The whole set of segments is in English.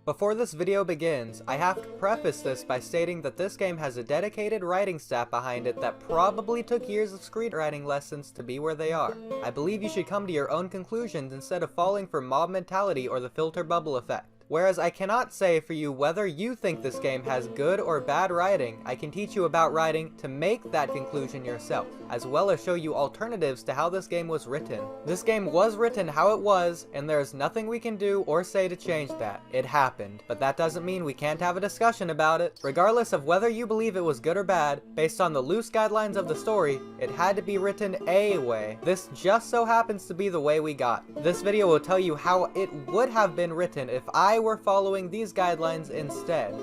Before this video begins, I have to preface this by stating that this game has a dedicated writing staff behind it that probably took years of screenwriting lessons to be where they are. I believe you should come to your own conclusions instead of falling for mob mentality or the filter bubble effect. Whereas I cannot say for you whether you think this game has good or bad writing, I can teach you about writing to make that conclusion yourself, as well as show you alternatives to how this game was written. This game was written how it was, and there is nothing we can do or say to change that. It happened, but that doesn't mean we can't have a discussion about it. Regardless of whether you believe it was good or bad, based on the loose guidelines of the story, it had to be written a way. This just so happens to be the way we got. This video will tell you how it would have been written if I were following these guidelines instead.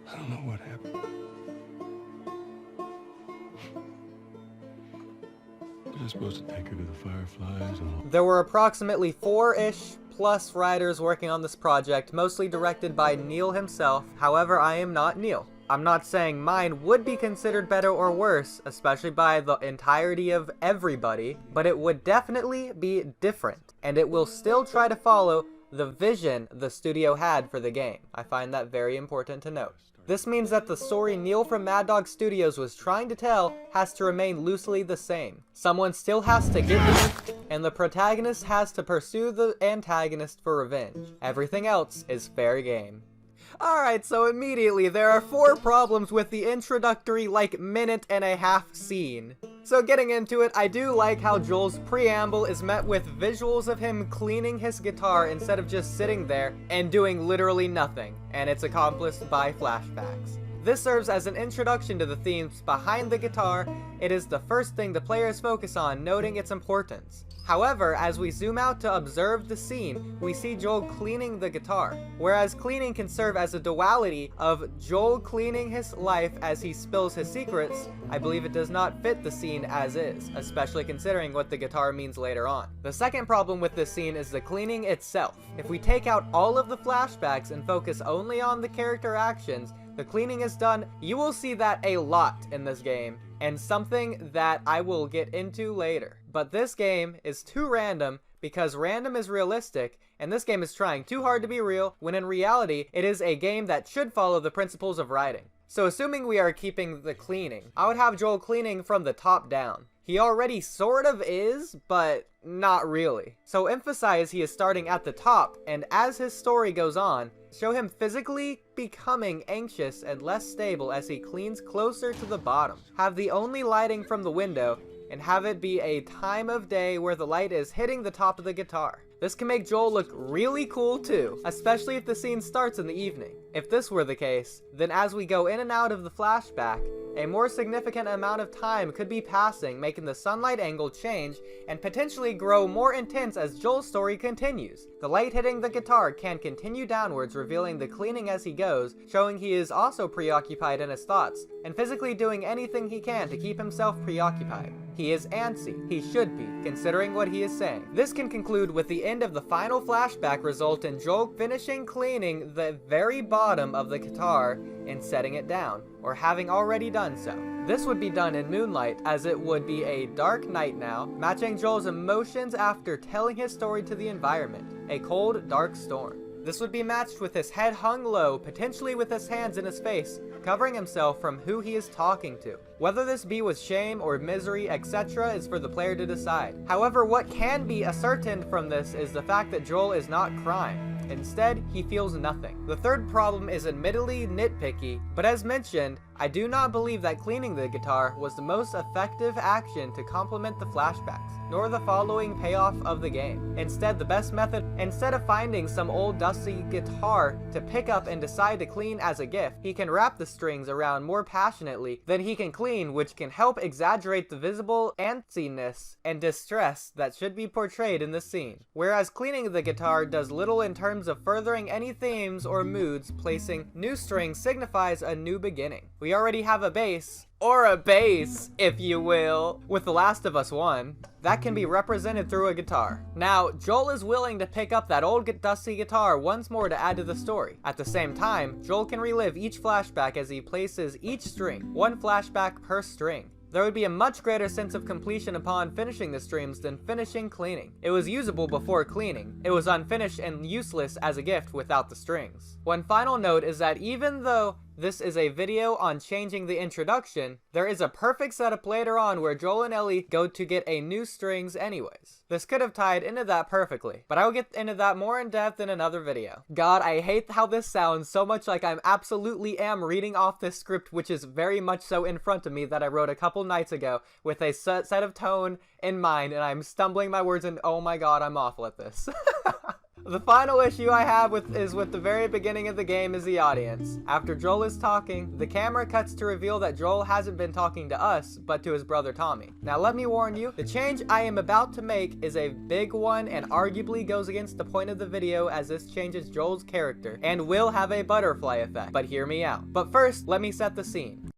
I don't know what happened. You're supposed to take her to the Fireflies and all. There were approximately 4-ish plus writers working on this project, mostly directed by Neil himself. However, I am not Neil. I'm not saying mine would be considered better or worse, especially by the entirety of everybody, but it would definitely be different, and it will still try to follow the vision the studio had for the game. I find that very important to note. This means that the story Neil from Mad Dog Studios was trying to tell has to remain loosely the same. Someone still has to get me, and the protagonist has to pursue the antagonist for revenge. Everything else is fair game. Alright, so immediately there are 4 problems with the introductory minute-and-a-half scene. So getting into it, I do like how Joel's preamble is met with visuals of him cleaning his guitar instead of just sitting there and doing literally nothing, and it's accomplished by flashbacks. This serves as an introduction to the themes behind the guitar. It is the first thing the players focus on, noting its importance. However, as we zoom out to observe the scene, we see Joel cleaning the guitar. Whereas cleaning can serve as a duality of Joel cleaning his life as he spills his secrets, I believe it does not fit the scene as is, especially considering what the guitar means later on. The second problem with this scene is the cleaning itself. If we take out all of the flashbacks and focus only on the character actions, the cleaning is done. You will see that a lot in this game, and something that I will get into later. But this game is too random because random is realistic, and this game is trying too hard to be real, when in reality, it is a game that should follow the principles of writing. So assuming we are keeping the cleaning, I would have Joel cleaning from the top down. He already sort of is, but not really. So emphasize he is starting at the top, and as his story goes on, show him physically becoming anxious and less stable as he cleans closer to the bottom. Have the only lighting from the window, and have it be a time of day where the light is hitting the top of the guitar. This can make Joel look really cool too, especially if the scene starts in the evening. If this were the case, then as we go in and out of the flashback, a more significant amount of time could be passing, making the sunlight angle change and potentially grow more intense as Joel's story continues. The light hitting the guitar can continue downwards, revealing the cleaning as he goes, showing he is also preoccupied in his thoughts, and physically doing anything he can to keep himself preoccupied. He is antsy. He should be, considering what he is saying. This can conclude with the end of the final flashback result in Joel finishing cleaning the very bottom of the guitar and setting it down, or having already done so. This would be done in moonlight, as it would be a dark night now, matching Joel's emotions after telling his story to the environment, a cold, dark storm. This would be matched with his head hung low, potentially with his hands in his face, covering himself from who he is talking to. Whether this be with shame or misery, etc. is for the player to decide. However, what can be ascertained from this is the fact that Joel is not crying. Instead, he feels nothing. The third problem is admittedly nitpicky, but as mentioned, I do not believe that cleaning the guitar was the most effective action to complement the flashbacks, nor the following payoff of the game. Instead, the best method, instead of finding some old dusty guitar to pick up and decide to clean as a gift, he can wrap the strings around more passionately than he can clean, which can help exaggerate the visible antsiness and distress that should be portrayed in the scene. Whereas cleaning the guitar does little in terms of furthering any themes or moods, placing new strings signifies a new beginning. We already have a bass, or a bass, if you will, with The Last of Us 1, that can be represented through a guitar. Now, Joel is willing to pick up that old dusty guitar once more to add to the story. At the same time, Joel can relive each flashback as he places each string, one flashback per string. There would be a much greater sense of completion upon finishing the streams than finishing cleaning. It was usable before cleaning. It was unfinished and useless as a gift without the strings. One final note is that even though this is a video on changing the introduction, there is a perfect setup later on where Joel and Ellie go to get a new strings anyways. This could have tied into that perfectly, but I will get into that more in depth in another video. God, I hate how this sounds so much like I'm absolutely reading off this script, which is very much so in front of me, that I wrote a couple nights ago with a set of tone in mind, and I'm stumbling my words and oh my god, I'm awful at this. The final issue I have is with the very beginning of the game is the audience. After Joel is talking, the camera cuts to reveal that Joel hasn't been talking to us, but to his brother Tommy. Now let me warn you, the change I am about to make is a big one and arguably goes against the point of the video, as this changes Joel's character and will have a butterfly effect, but hear me out. But first, let me set the scene.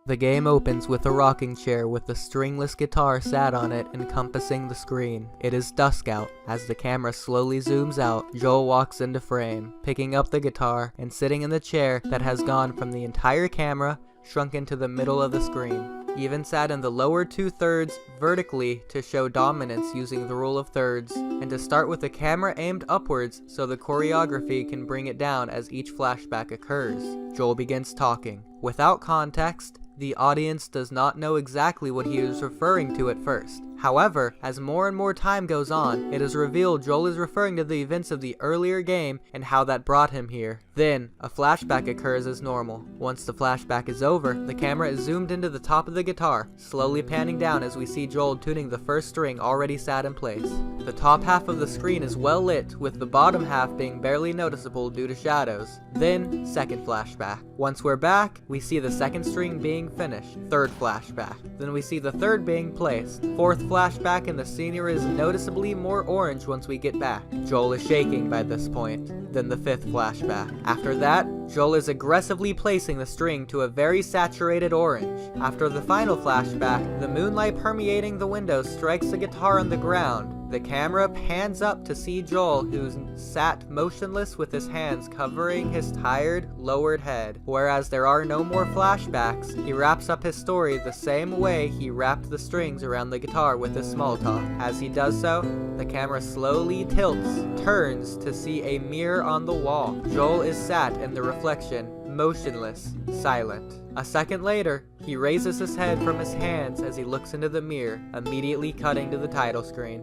The game opens with a rocking chair with a stringless guitar sat on it encompassing the screen. It is dusk out. As the camera slowly zooms out, Joel walks into frame, picking up the guitar and sitting in the chair that has gone from the entire camera shrunk into the middle of the screen. He even sat in the lower 2/3 vertically to show dominance using the rule of thirds, and to start with the camera aimed upwards so the choreography can bring it down as each flashback occurs. Joel begins talking. Without context, the audience does not know exactly what he is referring to at first. However, as more and more time goes on, it is revealed Joel is referring to the events of the earlier game and how that brought him here. Then, a flashback occurs as normal. Once the flashback is over, the camera is zoomed into the top of the guitar, slowly panning down as we see Joel tuning the first string already sat in place. The top half of the screen is well lit, with the bottom half being barely noticeable due to shadows. Then, second flashback. Once we're back, we see the second string being finished. Third flashback. Then we see the third being placed. Fourth flashback, and the scenery is noticeably more orange once we get back. Joel is shaking by this point. Then the fifth flashback. After that, Joel is aggressively placing the string to a very saturated orange. After the final flashback, the moonlight permeating the window strikes the guitar on the ground. The camera pans up to see Joel, who's sat motionless with his hands covering his tired, lowered head. Whereas there are no more flashbacks, he wraps up his story the same way he wrapped the strings around the guitar with his small talk. As he does so, the camera slowly tilts, turns to see a mirror on the wall. Joel is sat in the reflection, motionless, silent. A second later, he raises his head from his hands as he looks into the mirror, immediately cutting to the title screen.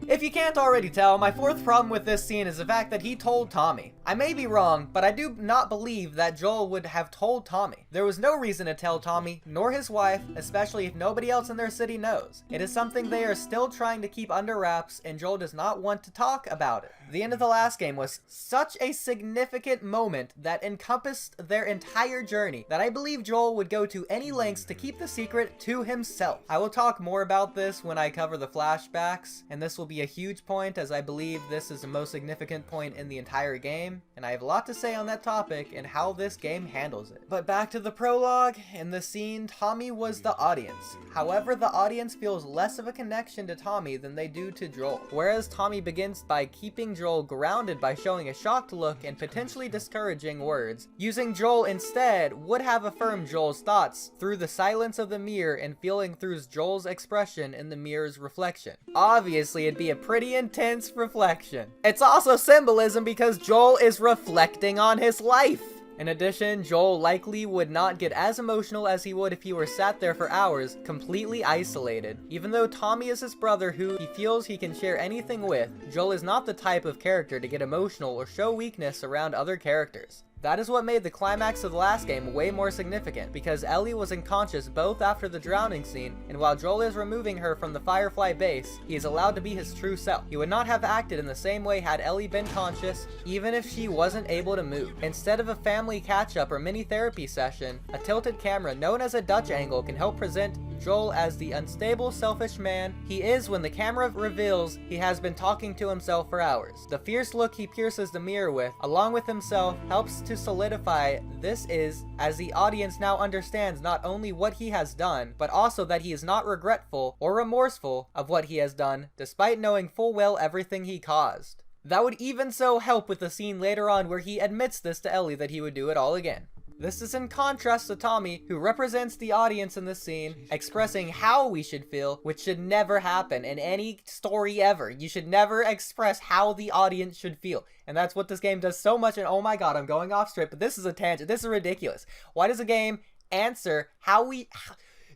If you can't already tell, my fourth problem with this scene is the fact that he told Tommy. I may be wrong, but I do not believe that Joel would have told Tommy. There was no reason to tell Tommy, nor his wife, especially if nobody else in their city knows. It is something they are still trying to keep under wraps, and Joel does not want to talk about it. The end of the last game was such a significant moment that encompassed their entire journey that I believe Joel would go to any lengths to keep the secret to himself. I will talk more about this when I cover the flashbacks, and this will be a huge point, as I believe this is the most significant point in the entire game, and I have a lot to say on that topic and how this game handles it. But back to the prologue. In the scene, Tommy was the audience. However, the audience feels less of a connection to Tommy than they do to Joel. Whereas Tommy begins by keeping Joel grounded by showing a shocked look and potentially discouraging words, using Joel instead would have affirmed Joel's thoughts through the silence of the mirror and feeling through Joel's expression in the mirror's reflection. Obviously, it'd be a pretty intense reflection. It's also symbolism because Joel is reflecting on his life. In addition, Joel likely would not get as emotional as he would if he were sat there for hours, completely isolated. Even though Tommy is his brother who he feels he can share anything with, Joel is not the type of character to get emotional or show weakness around other characters. That is what made the climax of the last game way more significant, because Ellie was unconscious both after the drowning scene, and while Joel is removing her from the Firefly base, he is allowed to be his true self. He would not have acted in the same way had Ellie been conscious, even if she wasn't able to move. Instead of a family catch-up or mini therapy session, a tilted camera known as a Dutch angle can help present Joel as the unstable, selfish man he is when the camera reveals he has been talking to himself for hours. The fierce look he pierces the mirror with, along with himself, helps to solidify this is, as the audience now understands not only what he has done, but also that he is not regretful or remorseful of what he has done, despite knowing full well everything he caused. That would even so help with the scene later on where he admits this to Ellie that he would do it all again. This is in contrast to Tommy, who represents the audience in this scene, expressing how we should feel, which should never happen in any story ever. You should never express how the audience should feel. And that's what this game does so much, and oh my god, I'm going off script, but this is a tangent. This is ridiculous. Why does a game answer how we...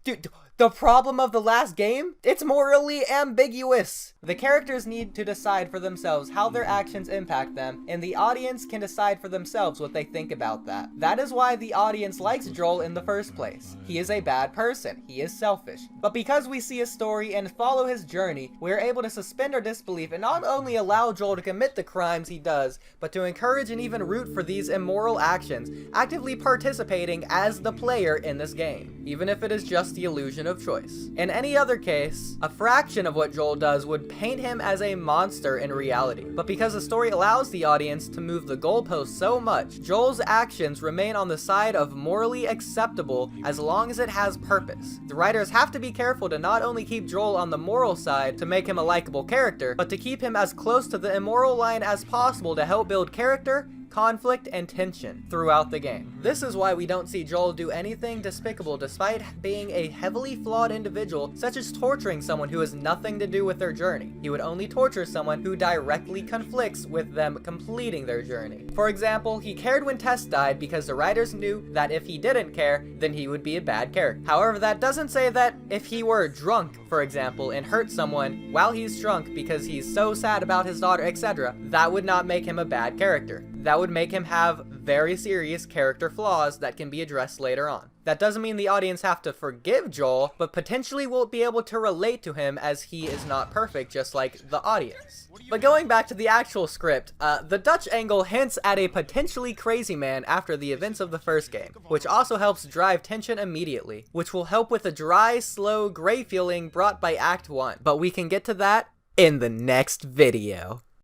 Dude, the problem of the last game? It's morally ambiguous. The characters need to decide for themselves how their actions impact them, and the audience can decide for themselves what they think about that. That is why the audience likes Joel in the first place. He is a bad person. He is selfish. But because we see his story and follow his journey, we are able to suspend our disbelief and not only allow Joel to commit the crimes he does, but to encourage and even root for these immoral actions, actively participating as the player in this game, even if it is just the illusion of choice. In any other case, a fraction of what Joel does would paint him as a monster in reality. But because the story allows the audience to move the goalposts so much, Joel's actions remain on the side of morally acceptable as long as it has purpose. The writers have to be careful to not only keep Joel on the moral side to make him a likable character, but to keep him as close to the immoral line as possible to help build character, conflict, and tension throughout the game. This is why we don't see Joel do anything despicable despite being a heavily flawed individual, such as torturing someone who has nothing to do with their journey. He would only torture someone who directly conflicts with them completing their journey. For example, he cared when Tess died because the writers knew that if he didn't care, then he would be a bad character. However, that doesn't say that if he were drunk, for example, and hurt someone while he's drunk because he's so sad about his daughter, etc., that would not make him a bad character. That would make him have very serious character flaws that can be addressed later on. That doesn't mean the audience have to forgive Joel, but potentially won't be able to relate to him as he is not perfect, just like the audience. But going back to the actual script, the Dutch angle hints at a potentially crazy man after the events of the first game, which also helps drive tension immediately, which will help with the dry, slow, gray feeling brought by Act 1. But we can get to that in the next video.